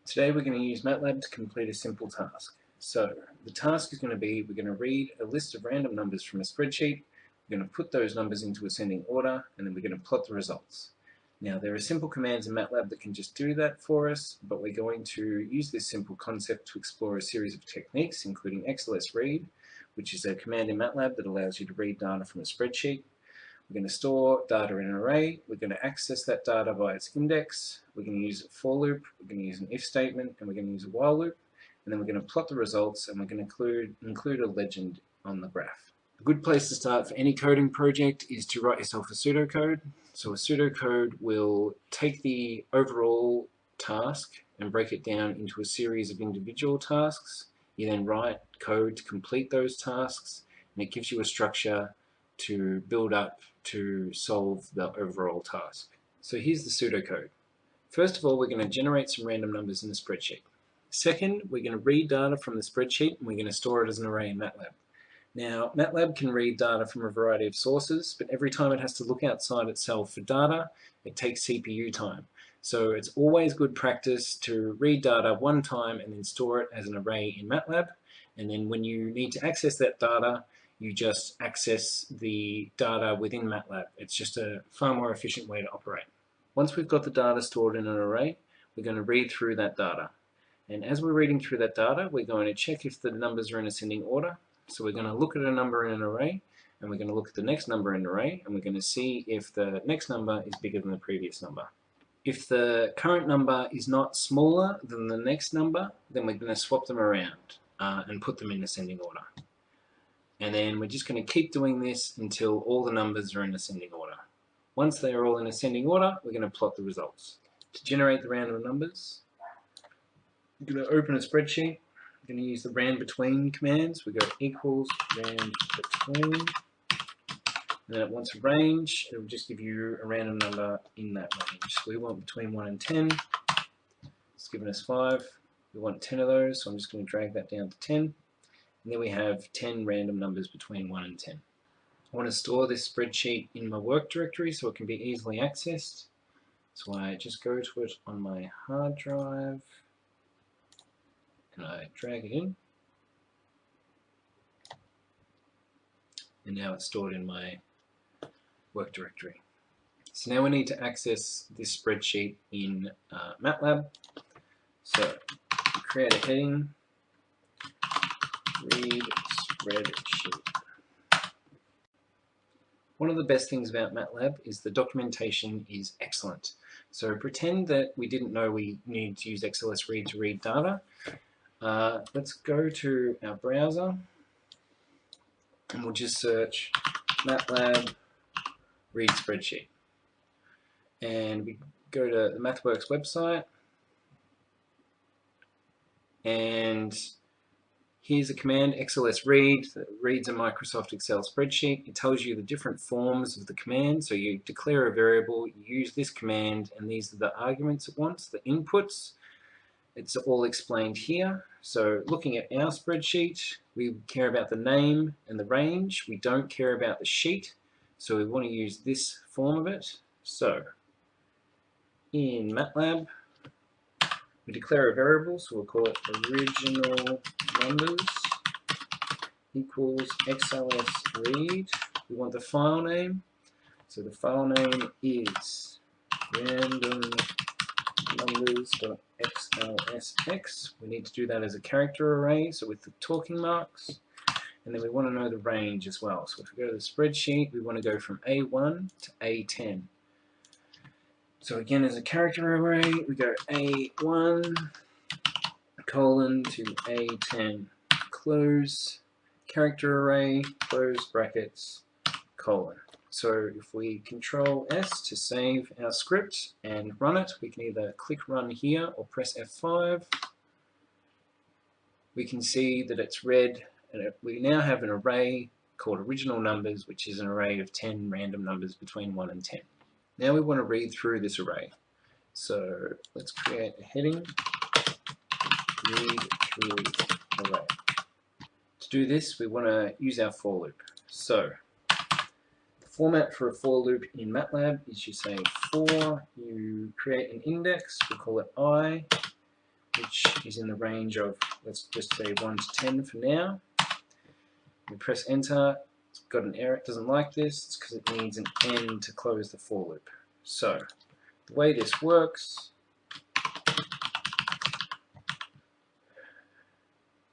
Today we're going to use MATLAB to complete a simple task. So the task is going to be, we're going to read a list of random numbers from a spreadsheet, we're going to put those numbers into ascending order, and then we're going to plot the results. Now there are simple commands in MATLAB that can just do that for us, but we're going to use this simple concept to explore a series of techniques, including xlsread, which is a command in MATLAB that allows you to read data from a spreadsheet. We're going to store data in an array, we're going to access that data by its index, we're going to use a for loop, we're going to use an if statement, and we're going to use a while loop, and then we're going to plot the results, and we're going to include a legend on the graph. A good place to start for any coding project is to write yourself a pseudocode. So a pseudocode will take the overall task and break it down into a series of individual tasks. You then write code to complete those tasks, and it gives you a structure to build up to solve the overall task. So here's the pseudocode. First of all, we're going to generate some random numbers in the spreadsheet. Second, we're going to read data from the spreadsheet and we're going to store it as an array in MATLAB. Now, MATLAB can read data from a variety of sources, but every time it has to look outside itself for data, it takes CPU time. So it's always good practice to read data one time and then store it as an array in MATLAB. And then when you need to access that data, you just access the data within MATLAB. It's just a far more efficient way to operate. Once we've got the data stored in an array, we're going to read through that data. And as we're reading through that data, we're going to check if the numbers are in ascending order. So we're going to look at a number in an array, and we're going to look at the next number in an array, and we're going to see if the next number is bigger than the previous number. If the current number is not smaller than the next number, then we're going to swap them around and put them in ascending order. And then we're just going to keep doing this until all the numbers are in ascending order. Once they are all in ascending order, we're going to plot the results. To generate the random numbers, we're going to open a spreadsheet. We're going to use the rand between commands. We go equals rand between. And then it wants a range. It will just give you a random number in that range. So we want between 1 and 10. It's given us 5. We want 10 of those, so I'm just going to drag that down to 10. And then we have 10 random numbers between 1 and 10. I want to store this spreadsheet in my work directory so it can be easily accessed. So I just go to it on my hard drive and I drag it in. And now it's stored in my work directory. So now we need to access this spreadsheet in MATLAB. So create a heading. Read spreadsheet. One of the best things about MATLAB is the documentation is excellent. So pretend that we didn't know we needed to use xlsread to read data. Let's go to our browser and we'll just search MATLAB read spreadsheet. And we go to the MathWorks website and here's a command, xlsread, that reads a Microsoft Excel spreadsheet. It tells you the different forms of the command. So you declare a variable, you use this command, and these are the arguments it wants, the inputs. It's all explained here. So looking at our spreadsheet, we care about the name and the range. We don't care about the sheet. So we want to use this form of it. So in MATLAB, we declare a variable, so we'll call it original numbers equals xlsread. We want the file name, so the file name is randomnumbers.xlsx. We need to do that as a character array, so with the talking marks. And then we want to know the range as well. So if we go to the spreadsheet, we want to go from A1 to A10. So again, as a character array, we go A1 colon to A10, close character array, close brackets, colon. So if we Control S to save our script and run it, we can either click run here or press F5. We can see that it's read, and we now have an array called original numbers, which is an array of 10 random numbers between 1 and 10. Now we want to read through this array. So let's create a heading, read through array. To do this, we want to use our for loop. So the format for a for loop in MATLAB is you say for, you create an index, we'll call it I, which is in the range of, let's just say 1 to 10 for now. We press enter, it's got an error, it doesn't like this, it's because it needs an end to close the for loop. So, the way this works,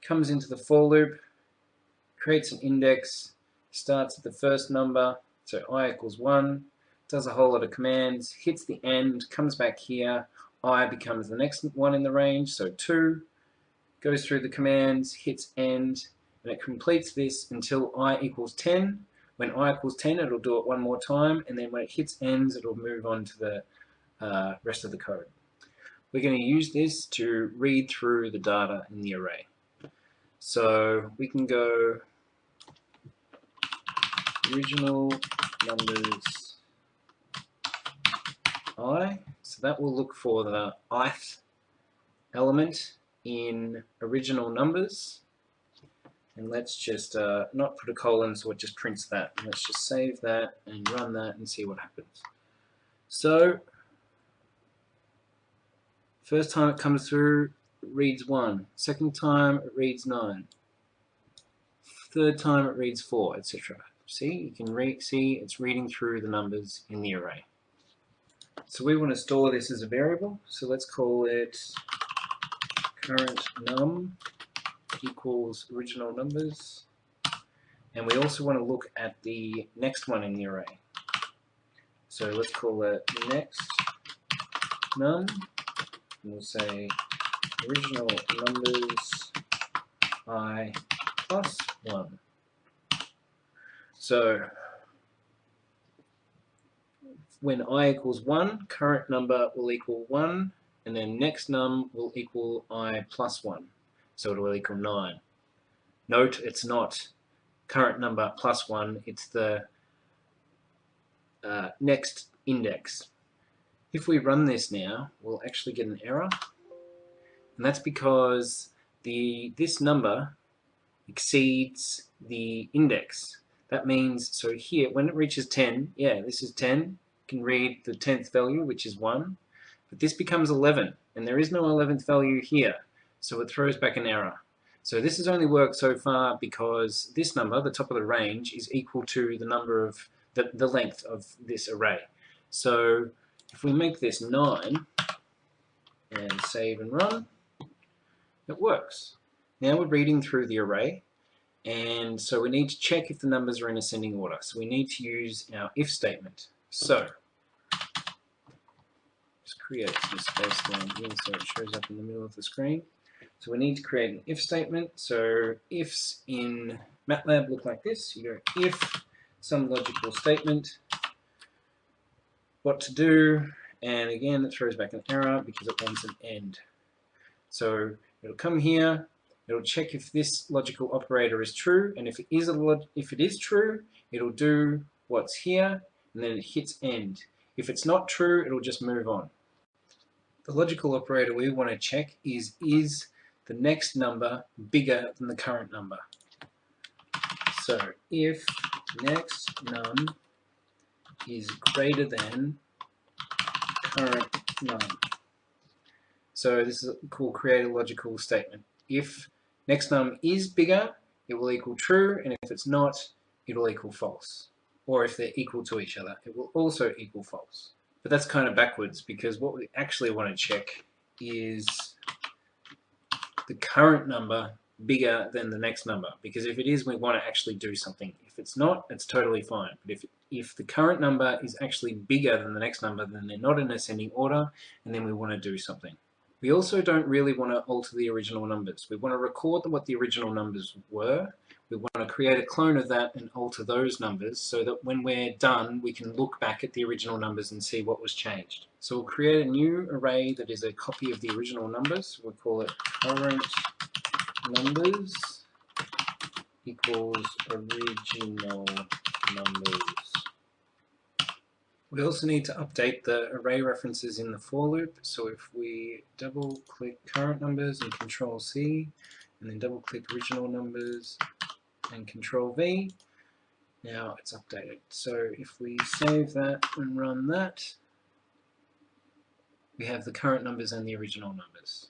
comes into the for loop, creates an index, starts at the first number, so I equals 1, does a whole lot of commands, hits the end, comes back here, I becomes the next one in the range, so 2, goes through the commands, hits end, and it completes this until I equals 10. When I equals 10, it'll do it one more time, and then when it hits ends, it'll move on to the rest of the code. We're going to use this to read through the data in the array. So we can go original numbers I, so that will look for the ith element in original numbers. And let's just not put a colon, so it just prints that. And let's just save that and run that and see what happens. So, first time it comes through, it reads 1. Second time, it reads 9. Third time, it reads 4, etc. See, you can see it's reading through the numbers in the array. So we want to store this as a variable. So let's call it current num equals original numbers, and we also want to look at the next one in the array. So let's call it next num, and we'll say original numbers I plus 1. So when I equals 1, current number will equal 1, and then next num will equal I plus 1. So it will equal 9. Note, it's not current number plus 1, it's the next index. If we run this now, we'll actually get an error, and that's because this number exceeds the index. That means, so here, when it reaches 10, yeah, this is 10, you can read the 10th value, which is 1, but this becomes 11, and there is no 11th value here. So it throws back an error. So this has only worked so far because this number, the top of the range, is equal to the number of the length of this array. So if we make this 9 and save and run, it works. Now we're reading through the array, and so we need to check if the numbers are in ascending order. So we need to use our if statement. So just create some space down here so it shows up in the middle of the screen. So we need to create an if statement. So ifs in MATLAB look like this. You go if some logical statement, what to do, and again it throws back an error because it wants an end. So it'll come here, it'll check if this logical operator is true, and if it is true, it'll do what's here, and then it hits end. If it's not true, it'll just move on. The logical operator we want to check is the next number bigger than the current number. So if next num is greater than current num. So this is called create a logical statement. If next num is bigger, it will equal true, and if it's not, it will equal false. Or if they're equal to each other, it will also equal false. But that's kind of backwards, because what we actually want to check is the current number bigger than the next number, because if it is, we want to actually do something. If it's not, it's totally fine. But if the current number is actually bigger than the next number, then they're not in ascending order, and then we want to do something. We also don't really want to alter the original numbers. We want to record what the original numbers were. We want to create a clone of that and alter those numbers so that when we're done, we can look back at the original numbers and see what was changed. So we'll create a new array that is a copy of the original numbers. We'll call it current numbers equals original numbers. We also need to update the array references in the for loop. So if we double click current numbers and Control C, and then double click original numbers and Control V, now it's updated. So if we save that and run that, we have the current numbers and the original numbers.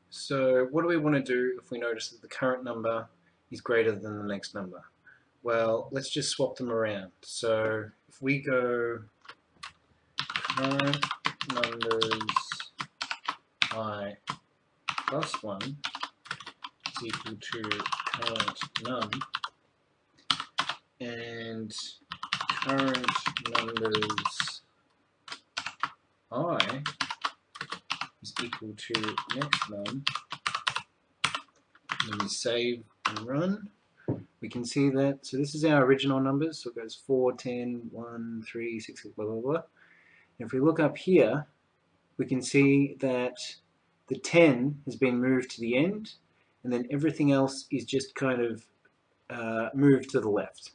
So what do we want to do if we notice that the current number is greater than the next number? Well, let's just swap them around. So if we go current numbers I plus 1 is equal to current num, and current numbers I is equal to next num, and we save and run, we can see that, so this is our original numbers, so it goes 4, 10, 1, 3, 6, blah, blah, blah. And if we look up here, we can see that the 10 has been moved to the end, and then everything else is just kind of moved to the left.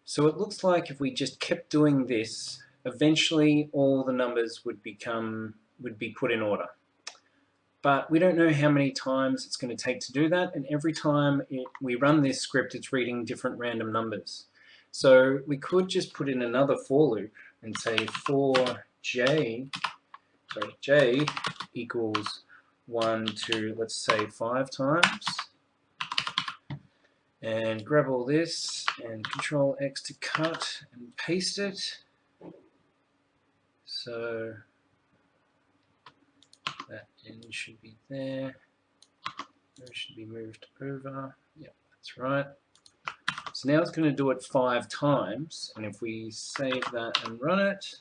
So it looks like if we just kept doing this, eventually all the numbers would be put in order. But we don't know how many times it's going to take to do that, and every time we run this script, it's reading different random numbers. So we could just put in another for loop and say for j equals 1 to, let's say, 5 times, and grab all this and Control X to cut and paste it. So that end should be there. It should be moved over. Yep, that's right. So now it's going to do it 5 times, and if we save that and run it,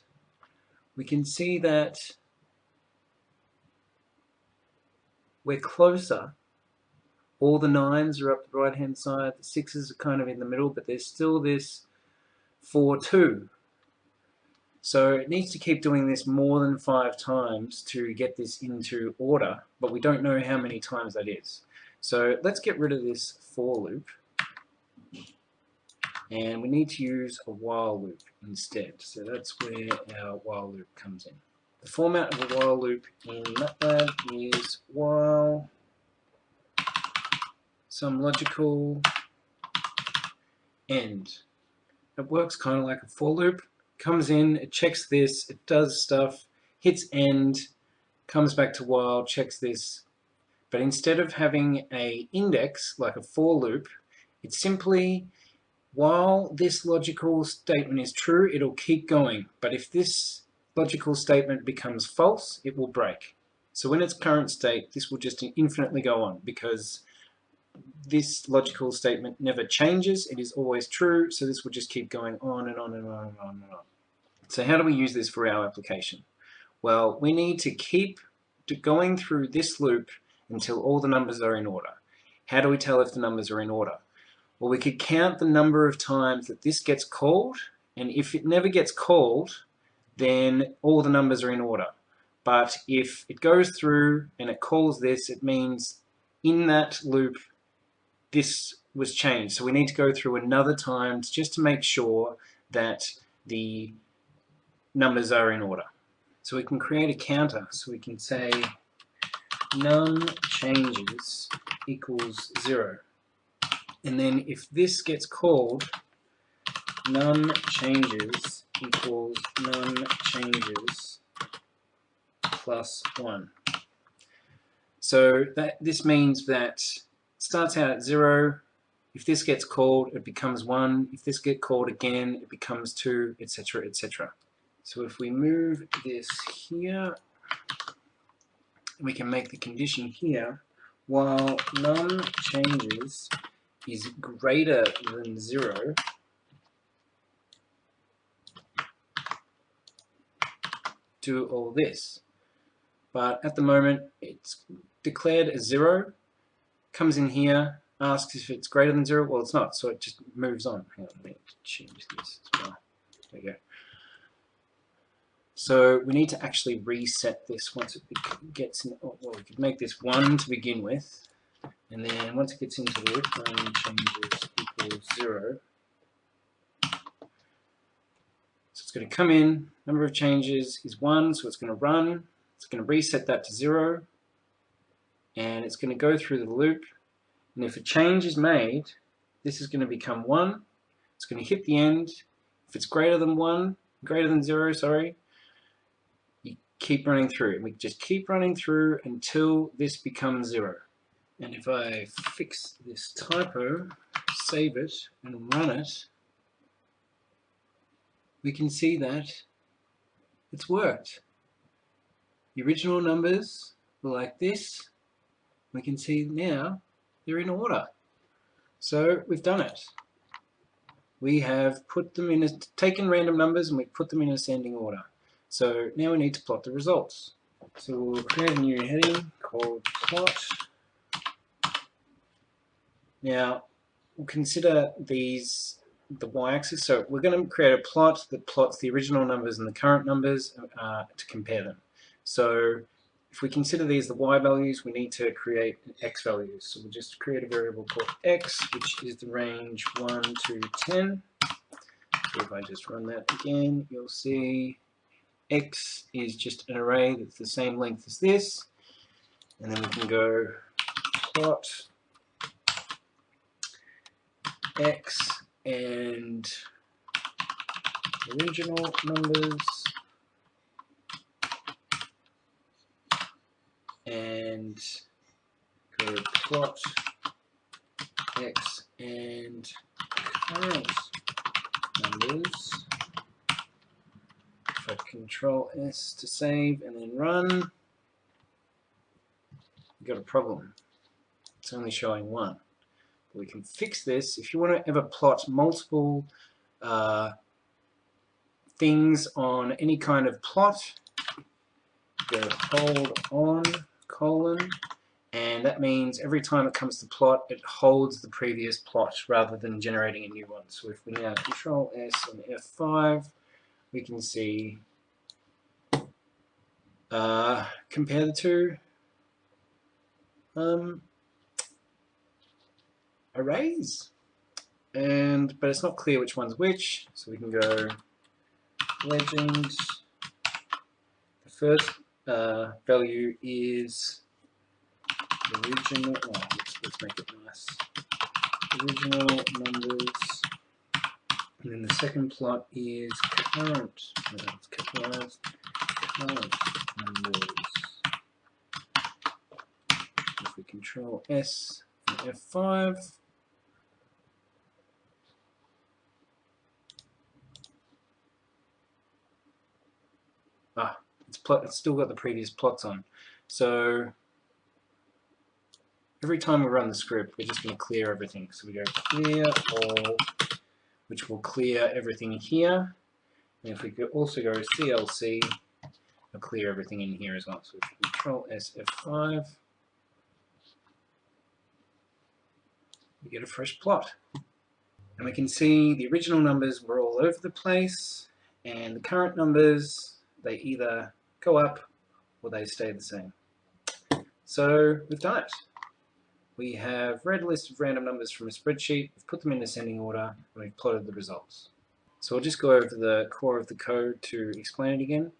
we can see that we're closer. All the 9s are up the right hand side, the 6s are kind of in the middle, but there's still this 4, 2. So it needs to keep doing this more than 5 times to get this into order, but we don't know how many times that is. So let's get rid of this for loop, and we need to use a while loop instead. So that's where our while loop comes in. The format of a while loop in MATLAB is while some logical end. It works kind of like a for loop. Comes in, it checks this, it does stuff, hits end, comes back to while, checks this. But instead of having an index like a for loop, it's simply while this logical statement is true, it'll keep going. But if this logical statement becomes false, it will break. So in its current state, this will just infinitely go on because this logical statement never changes. It is always true. So this will just keep going on and on and on and on and on. So how do we use this for our application? Well, we need to keep going through this loop until all the numbers are in order. How do we tell if the numbers are in order? Well, we could count the number of times that this gets called, and if it never gets called, then all the numbers are in order. But if it goes through and it calls this, it means in that loop this was changed. So we need to go through another time just to make sure that the numbers are in order. So we can create a counter. So we can say num changes equals 0. And then if this gets called, num changes equals num changes plus 1. So this means that it starts out at 0. If this gets called, it becomes 1. If this gets called again, it becomes 2, etc., etc. So if we move this here, we can make the condition here, while num changes is greater than 0, do all this. But at the moment, it's declared as 0, comes in here, asks if it's greater than 0. Well, it's not, so it just moves on. Hang on, let me change this as well. There we go. So we need to actually reset this once it gets in. Well, we could make this 1 to begin with, and then once it gets into the loop, num changes equals 0. So it's going to come in, number of changes is 1, so it's going to run. It's going to reset that to 0, and it's going to go through the loop. And if a change is made, this is going to become 1. It's going to hit the end. If it's greater than 0, sorry, you keep running through. And we just keep running through until this becomes 0. And if I fix this typo, save it, and run it, we can see that it's worked. The original numbers were like this. We can see now they're in order. So we've done it. We have put them in, taken random numbers and we put them in ascending order. So now we need to plot the results. So we'll create a new heading called plot. Now we'll consider these the y-axis. So we're going to create a plot that plots the original numbers and the current numbers to compare them. So if we consider these the y values, we need to create x values. So we'll just create a variable called x, which is the range 1 to 10. So if I just run that again, you'll see x is just an array that's the same length as this. And then we can go plot x and original numbers and go plot x and current numbers. If I Control S to save and then run, we've got a problem. It's only showing 1. But we can fix this. If you want to ever plot multiple things on any kind of plot, go hold on colon, and that means every time it comes to plot, it holds the previous plot rather than generating a new one. So if we now Control S and F5, we can see compare the two arrays, but it's not clear which one's which, so we can go legend. The first value is original. Oh, let's make it nice. Original numbers, and then the second plot is current. It's capitalized. Current numbers. If we Control S and F5. It's still got the previous plots on. So every time we run the script, we're just going to clear everything. So we go clear all, which will clear everything here. And if we could also go CLC, it'll clear everything in here as well. So if we Control S F5, we get a fresh plot. And we can see the original numbers were all over the place, and the current numbers, they either go up or they stay the same. So we've done it. We have read a list of random numbers from a spreadsheet, we've put them in ascending order, and we've plotted the results. So I'll just go over the core of the code to explain it again.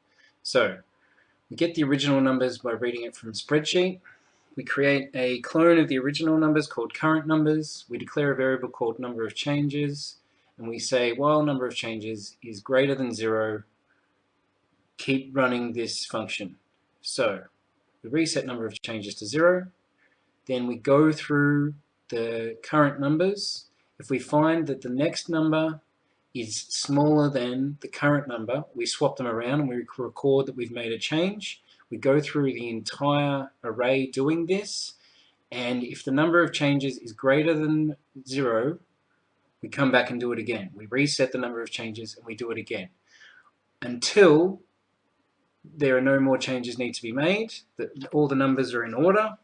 So we get the original numbers by reading it from a spreadsheet. We create a clone of the original numbers called current numbers. We declare a variable called number of changes, and we say while number of changes is greater than 0, keep running this function. So we reset number of changes to 0. Then we go through the current numbers. If we find that the next number is smaller than the current number, we swap them around and we record that we've made a change. We go through the entire array doing this, and if the number of changes is greater than 0, we come back and do it again. We reset the number of changes and we do it again until there are no more changes need to be made, that all the numbers are in order.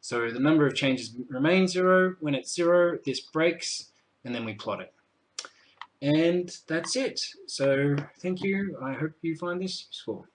So the number of changes remains 0. When it's 0, this breaks, and then we plot it. And that's it. So thank you. I hope you find this useful.